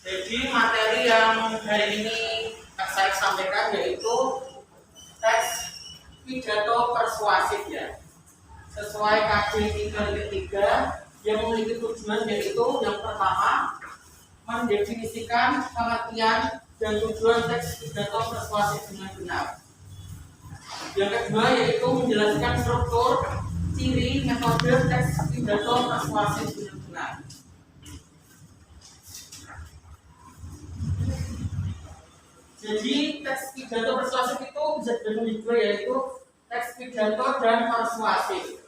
Jadi materi yang hari ini saya sampaikan yaitu teks pidato persuasif ya, sesuai KJ 3.3 yang memiliki tujuan yaitu yang pertama mendefinisikan pengertian dan tujuan teks pidato persuasif dengan benar. Yang kedua yaitu menjelaskan struktur, ciri, metode teks pidato persuasif dengan benar. Jadi teks pidato persuasif itu bisa dibagi dua yaitu teks pidato dan persuasif.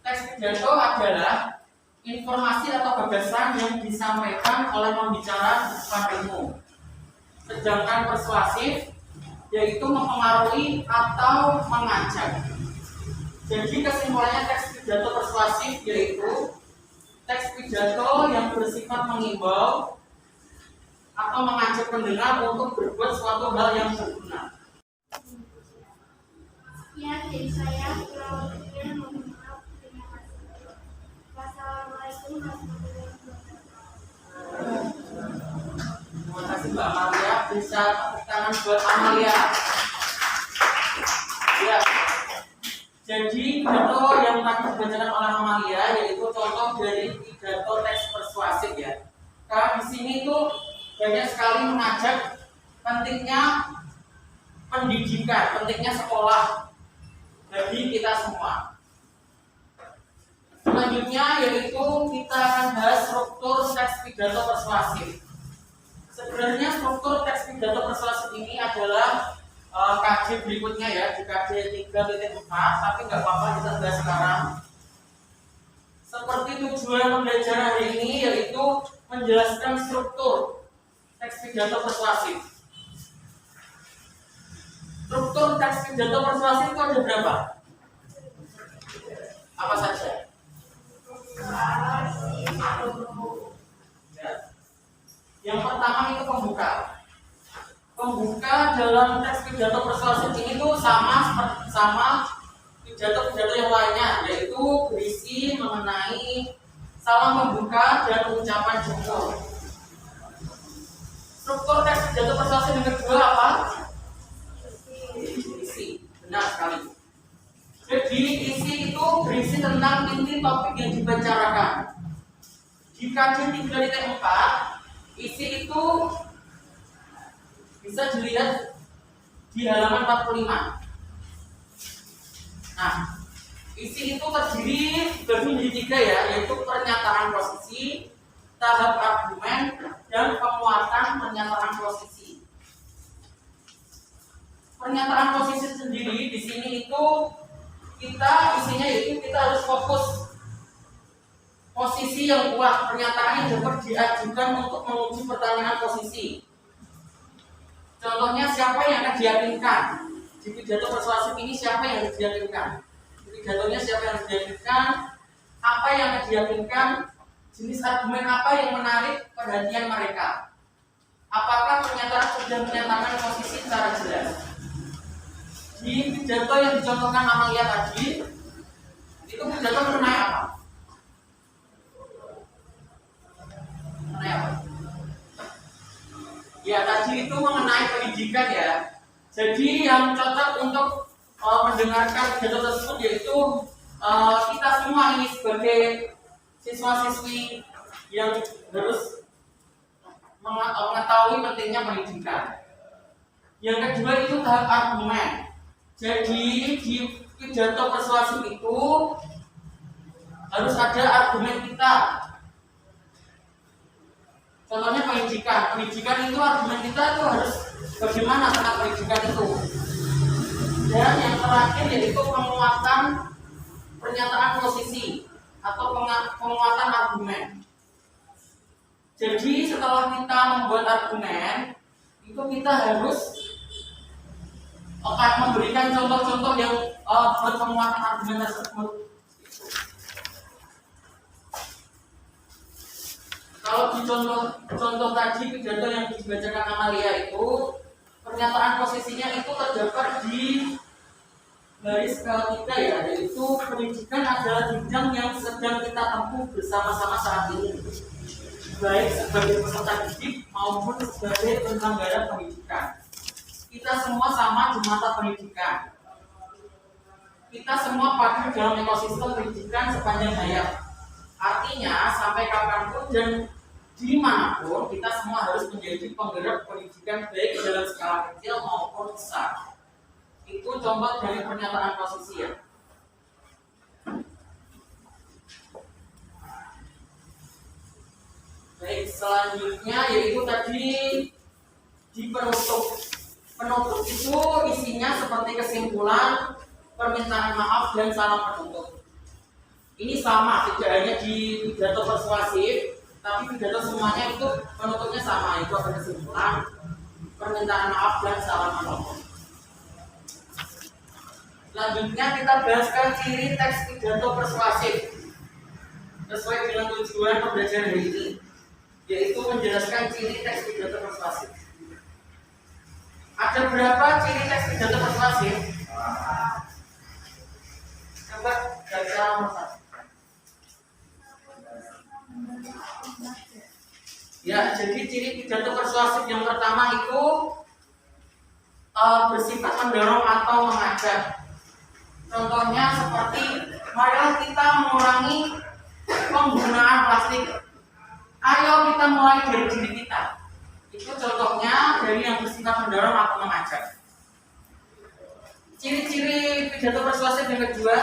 Teks pidato adalah informasi atau gagasan yang disampaikan oleh pembicara di depan umum. Sedangkan persuasif yaitu mempengaruhi atau mengajak. Jadi kesimpulannya teks pidato persuasif yaitu teks pidato yang bersifat mengimbau atau mengajak pendengar untuk berbuat suatu hal yang berguna. Sekian dari saya, kurang lebihnya mohon maaf. Terima kasih. Wassalamualaikum warahmatullahi wabarakatuh. Terima kasih Mbak Amalia. Bisa tepuk tangan buat Amalia. Ya. Jadi pidato yang tadi dibacakan oleh Amalia yaitu contoh dari pidato teks persuasif ya. Karena di sini tuh banyak sekali mengajak pentingnya pendidikan, pentingnya sekolah bagi kita semua. Selanjutnya yaitu kita akan bahas struktur teks pidato persuasif. Sebenarnya struktur teks pidato persuasif ini adalah KJ berikutnya ya, di KJ 3.4, tapi nggak apa-apa kita bahas sekarang. Seperti tujuan pembelajaran hari ini yaitu menjelaskan struktur teks pidato persuasif. Struktur teks pidato persuasif itu ada berapa? Apa saja? Ya. Yang pertama itu pembuka. Pembuka dalam teks pidato persuasif ini tuh sama pidato-pidato yang lainnya, yaitu berisi mengenai salam pembuka dan ucapan syukur. Struktur teks pidato persuasif yang kedua apa? Isi. Benar sekali. Jadi isi itu berisi tentang inti topik yang dibicarakan. Di KJ 3.4, isi itu bisa dilihat di halaman 45. Nah, isi itu terdiri menjadi tiga ya, yaitu pernyataan posisi, tahap argumen, dan penguatan pernyataan posisi. Pernyataan posisi sendiri di sini itu isinya yaitu kita harus fokus posisi yang kuat, pernyataan yang dapat diajukan untuk menguji pertanyaan posisi. Contohnya siapa yang akan diyakinkan? Di pidato persuasif ini siapa yang harus diyakinkan? Di pidatonya siapa yang harus diyakinkan? Apa yang akan diyakinkan? Jenis argumen apa yang menarik perhatian mereka? Apakah pernyataan sudah menyatakan posisi secara jelas? Di pidato yang dicontohkan Amalia tadi, itu pidato mengenai apa? Mengenai apa? Ya, tadi itu mengenai pendidikan ya. Jadi yang cocok untuk mendengarkan pidato tersebut yaitu kita semua ini sebagai siswa-siswi yang harus mengetahui pentingnya pendidikan. Yang kedua itu tahap argumen. Jadi di pidato persuasif itu harus ada argumen kita. Contohnya pendidikan. Pendidikan itu argumen kita itu harus bagaimana tentang pendidikan itu. Dan yang terakhir yaitu penguatan pernyataan posisi atau penguatan argumen. Jadi setelah kita membuat argumen, itu kita harus memberikan contoh-contoh yang buat penguatan argumen tersebut. Kalau di contoh tadi pidato yang dibacakan Amalia itu pernyataan posisinya itu terdapat di baris ketiga ya, yaitu pendidikan adalah bidang yang sedang kita tempuh bersama-sama saat ini. baik sebagai peserta didik maupun sebagai penyelenggara pendidikan. Kita semua sama di mata pendidikan. Kita semua padu dalam ekosistem pendidikan sepanjang hayat. Artinya sampai kapanpun dan dimanapun kita semua harus menjadi penggerak pendidikan baik dalam skala kecil maupun besar. Itu contoh dari pernyataan posisi ya. Baik, selanjutnya yaitu tadi di penutup. Penutup itu isinya seperti kesimpulan, permintaan maaf dan salam penutup. Ini sama, tidak hanya di pidato persuasif, tapi pidato semuanya itu penutupnya sama, itu ada kesimpulan, permintaan maaf dan salam penutup. Selanjutnya kita bahaskan ciri teks pidato persuasif sesuai dengan tujuan pembelajaran hari ini, yaitu menjelaskan ciri teks pidato persuasif. Ada berapa ciri teks pidato persuasif? Coba dari cara nomor 1. Ya, jadi ciri pidato persuasif yang pertama itu bersifat mendorong atau mengajak. Contohnya seperti, marilah kita mengurangi penggunaan plastik. Ayo kita mulai dari diri kita. Itu contohnya dari yang bersifat mendorong atau mengajak. Ciri-ciri pidato persuasif yang kedua.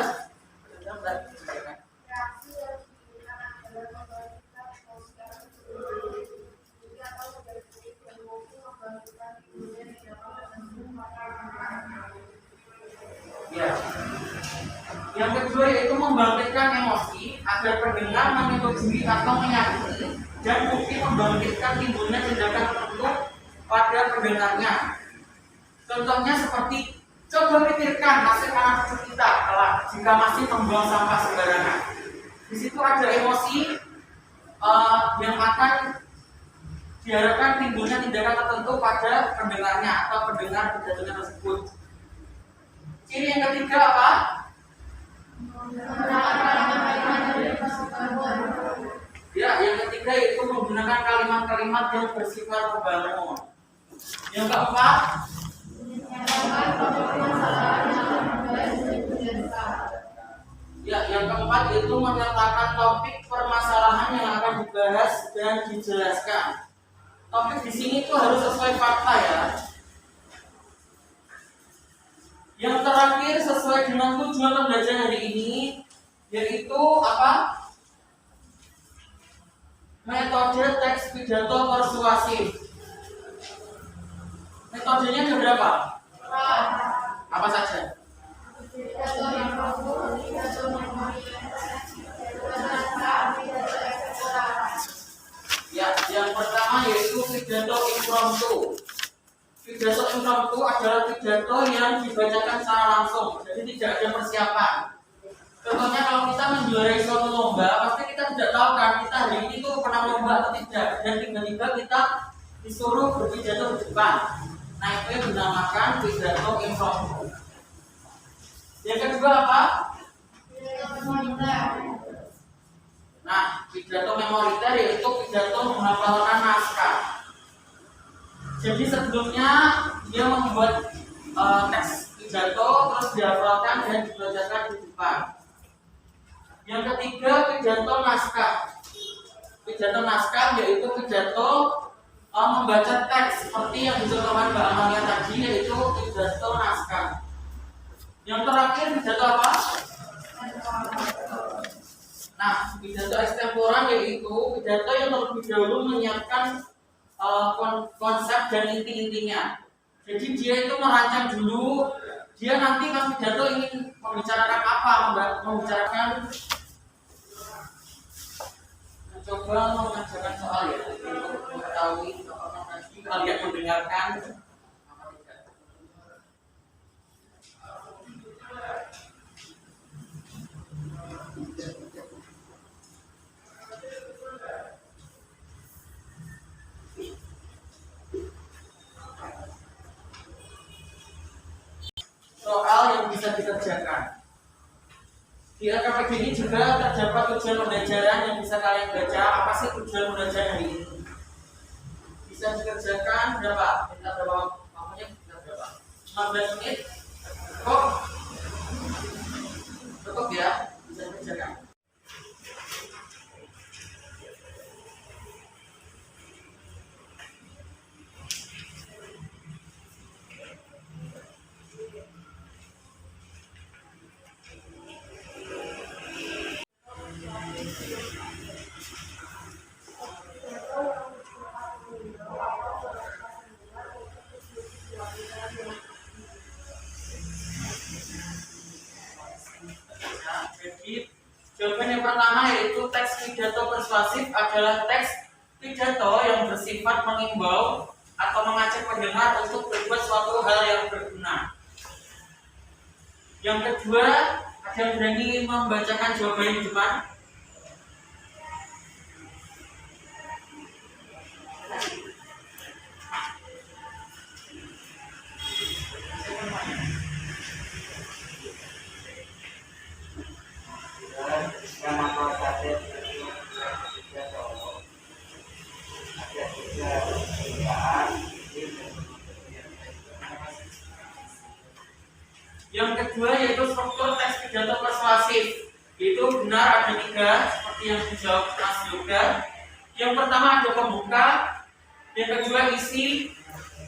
Ya. Yang kedua yaitu membangkitkan emosi agar pendengar menyetujui atau meyakini dan mungkin membangkitkan timbulnya tindakan tertentu pada pendengarnya. Contohnya seperti, coba pikirkan nasib anak cucu kita kelak jika masih membuang sampah sembarangan. Di situ ada emosi yang akan diharapkan timbulnya tindakan tertentu pada pendengarnya atau pendengar pidatonya tersebut. Ciri yang ketiga apa? Ya, yang ketiga itu menggunakan kalimat-kalimat yang bersifat membangun. Yang keempat, ya, yang keempat itu menyatakan topik permasalahan yang akan dibahas dan dijelaskan. Topik di sini tuh harus sesuai fakta ya. Yang terakhir sesuai dengan tujuan pembelajaran hari ini, yaitu apa? Metode teks pidato persuasif. Metodenya ada berapa? Apa saja? Ya, yang pertama yaitu pidato impromptu. Pidato impromptu adalah pidato yang dibacakan secara langsung, jadi tidak ada persiapan. Contohnya kalau kita menjuarai suatu lomba, pasti kita tidak tahu kan kita hari ini tuh pernah lomba atau tidak, dan tiba-tiba kita disuruh berpidato di depan. Nah, itu yang dinamakan pidato impromptu. Yang kedua apa? Nah, pidato memoriter yaitu pidato menghafalkan naskah. Jadi sebelumnya dia membuat teks pidato terus dihafalkan dan dibacakan di depan. Yang ketiga pidato naskah. Pidato naskah yaitu pidato membaca teks seperti yang dicontohkan Mbak Amalia tadi, yaitu pidato naskah. Yang terakhir pidato apa? Nah, pidato extemporan yaitu pidato yang terlebih dahulu menyiapkan konsep dan inti-intinya. Jadi dia itu merancang dulu, dia nanti pas pidato ingin membicarakan apa, membicarakan, mencoba mengajarkan soal ya, untuk mengetahui apakah nanti kalian mendengarkan apa tidak. Soal yang bisa dikerjakan. Di LKPD ini juga terdapat tujuan pembelajaran yang bisa kalian baca. Apa sih tujuan pembelajaran hari ini? Bisa dikerjakan berapa? Kita berapa? Waktunya kita berapa? 15 menit. Cukup ya, bisa dikerjakan. Jadi jawaban yang pertama yaitu teks pidato persuasif adalah teks pidato yang bersifat mengimbau atau mengajak pendengar untuk berbuat suatu hal yang berguna. Yang kedua, ada yang berani membacakan jawaban di depan? Yang kedua yaitu struktur teks pidato persuasif. Itu benar ada 3 seperti yang dijawab Mas Yoga. Yang pertama ada pembuka, yang kedua isi,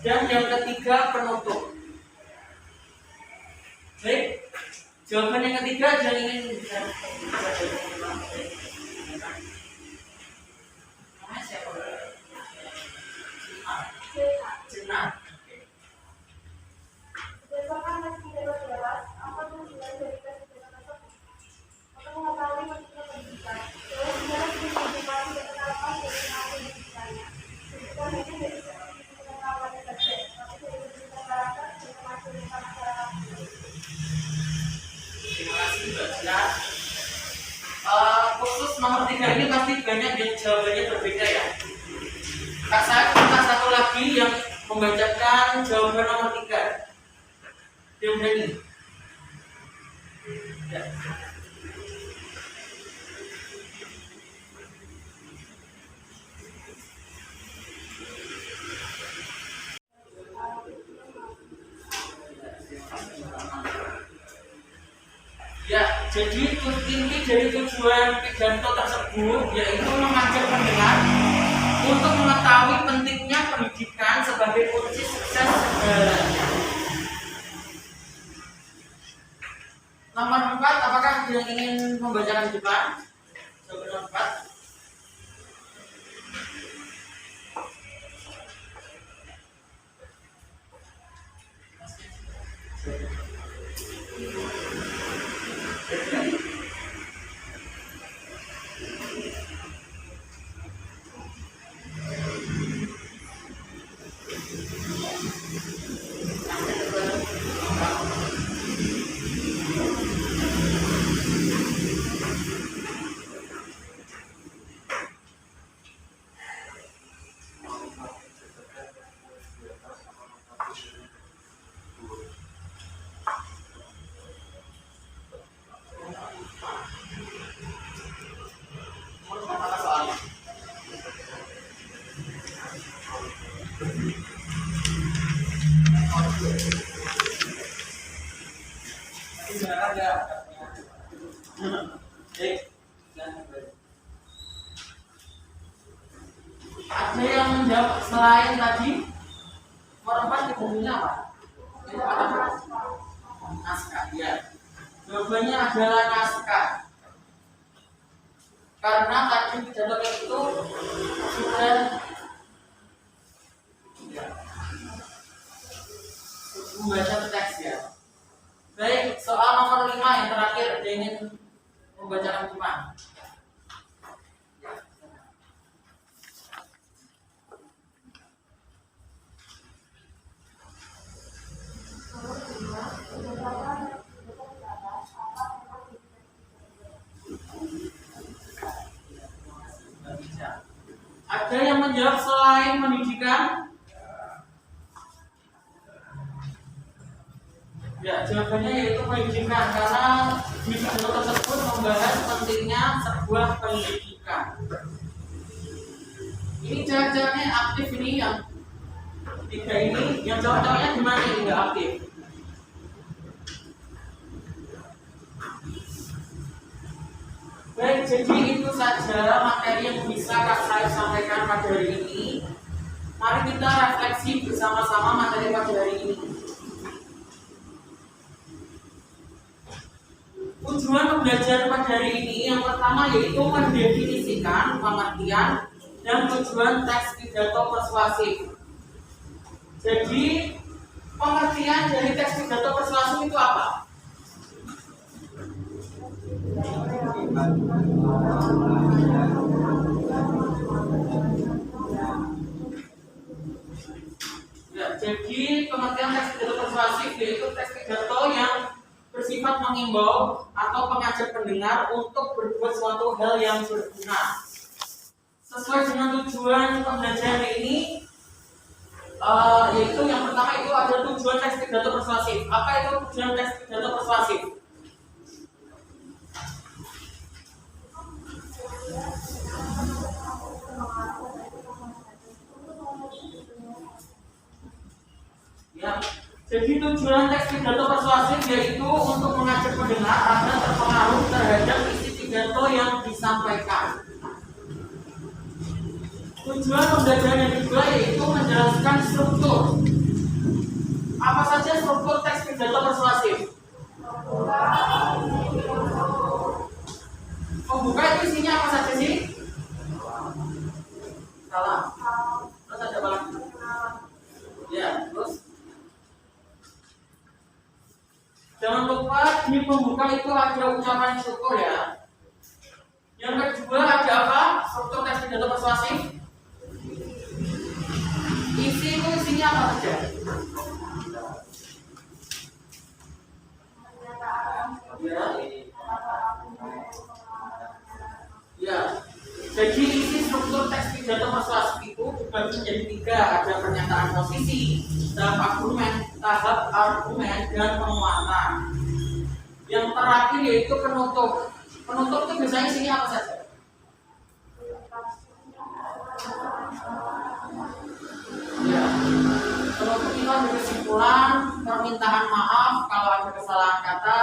dan yang ketiga penutup. Baik, jawaban yang ketiga yang ingin siapa? Jenar. Berdasarkan teks pidato jelas, apa tujuan dari teks pidato tersebut? Untuk mengetahui pentingnya pendidikan, jelas jelas dimodifikasi dan penerapan dari apa pendidikannya. Bukan hanya dari sisi pengetahuan saja, tapi dari sisi karakter dan kemajuan masyarakat. Terima kasih Mbak Cia. Khusus nomor 3 ini pasti banyak yang jawabannya berbeda ya. Kak saya minta satu lagi yang membacakan jawaban nomor 3. Yang berani. Ya. Ya, jadi inti dari tujuan pidato tersebut yaitu mengajak pendengar untuk mengetahui pentingnya pendidikan sebagai kunci sukses segalanya. Nomor 4, apakah ada yang ingin membacakan di depan? Jawaban nomor 4. Ada yang menjawab selain tadi? Nomor 4 dibunuhnya apa? Itu apa? Naskah, ya. Jawabannya adalah naskah. Karena tadi pidato itu sudah membaca teks ya. Baik, soal nomor 5 yang terakhir ada yang ingin membacakan gimana? Ada yang menjawab selain pendidikan? Ya, jawabannya yaitu pendidikan karena Di pidato tersebut membahas pentingnya sebuah pendidikan. Ini cewek-ceweknya aktif ini yang tiga ini, yang cowok-cowoknya gimana ini nggak aktif? Baik, jadi itu saja materi yang bisa saya sampaikan pada hari ini. Mari kita refleksi bersama-sama materi pada hari ini. Tujuan pembelajaran pada hari ini yang pertama yaitu mendefinisikan pengertian dan tujuan teks pidato persuasif. Jadi pengertian dari teks pidato persuasif itu apa? Ya, jadi pengertian teks pidato persuasif yaitu teks pidato yang bersifat mengimbau atau mengajak pendengar untuk berbuat suatu hal yang berguna. Sesuai dengan tujuan pembelajaran ini, yaitu yang pertama itu ada tujuan teks pidato persuasif. Apa itu tujuan teks pidato persuasif? Ya, jadi tujuan teks pidato persuasif yaitu untuk mengajak pendengar agar terpengaruh terhadap isi pidato yang disampaikan. Tujuan pembelajaran yang kedua yaitu menjelaskan struktur. Apa saja struktur teks pidato persuasif? Pembuka itu isinya apa saja sih? Salam. Terus ada apa lagi? Ya, terus jangan lupa di pembuka itu ada ucapan syukur ya. Yang kedua ada apa? Struktur teks pidato persuasif. Isinya apa saja? Ya. Ya. Jadi isi struktur teks pidato persuasif itu dibagi menjadi tiga. Ada pernyataan posisi, tahap argumen, dan penguatan. Yang terakhir yaitu penutup. Penutup itu biasanya isinya apa saja? Ya. Penutup itu ada kesimpulan, permintaan maaf kalau ada kesalahan kata,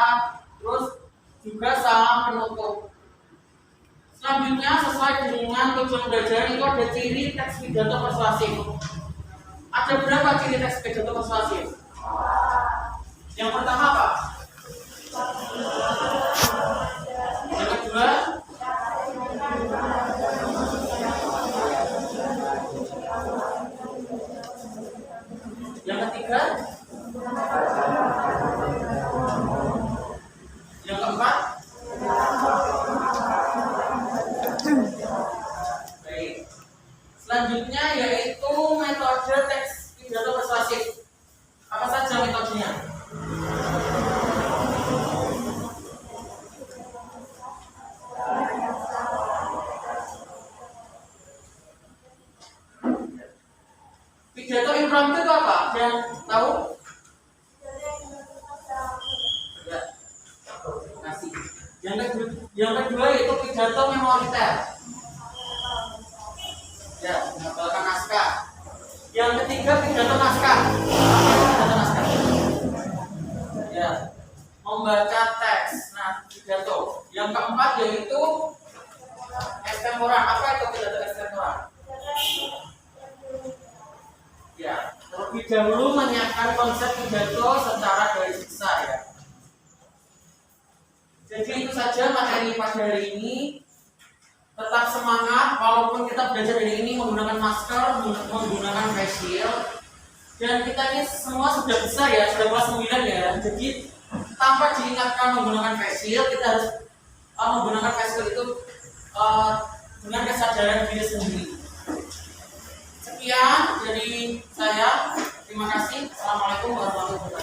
terus juga salam penutup. Selanjutnya sesuai dengan tujuan pembelajaran itu ada ciri teks pidato persuasif. Ada berapa ciri teks pidato persuasif? Yang pertama apa? Yang kedua? Yang ketiga? Yang keempat? Baik. Selanjutnya yaitu metode teks pidato persuasif. Apa saja metodenya? Pidato impromptu itu apa? Yang tahu? Ya. Kasih. Yang kedua yaitu pidato memoriter. Ya, menghafalkan naskah. Yang ketiga pidato naskah. Apa itu pidato naskah? Ya, membaca teks. Nah, pidato. Yang keempat yaitu extempora. Apa itu pidato extempora? Ya, terlebih dahulu menyiapkan konsep pidato secara garis besar ya. Jadi itu saja materi pada hari ini. Tetap semangat walaupun kita belajar hari ini menggunakan masker, menggunakan face shield. Dan kita ini semua sudah besar ya, sudah kelas 9 ya. Jadi tanpa diingatkan menggunakan face shield, kita harus menggunakan face shield itu dengan kesadaran diri sendiri. Sekian dari saya. Terima kasih. Assalamualaikum warahmatullahi wabarakatuh.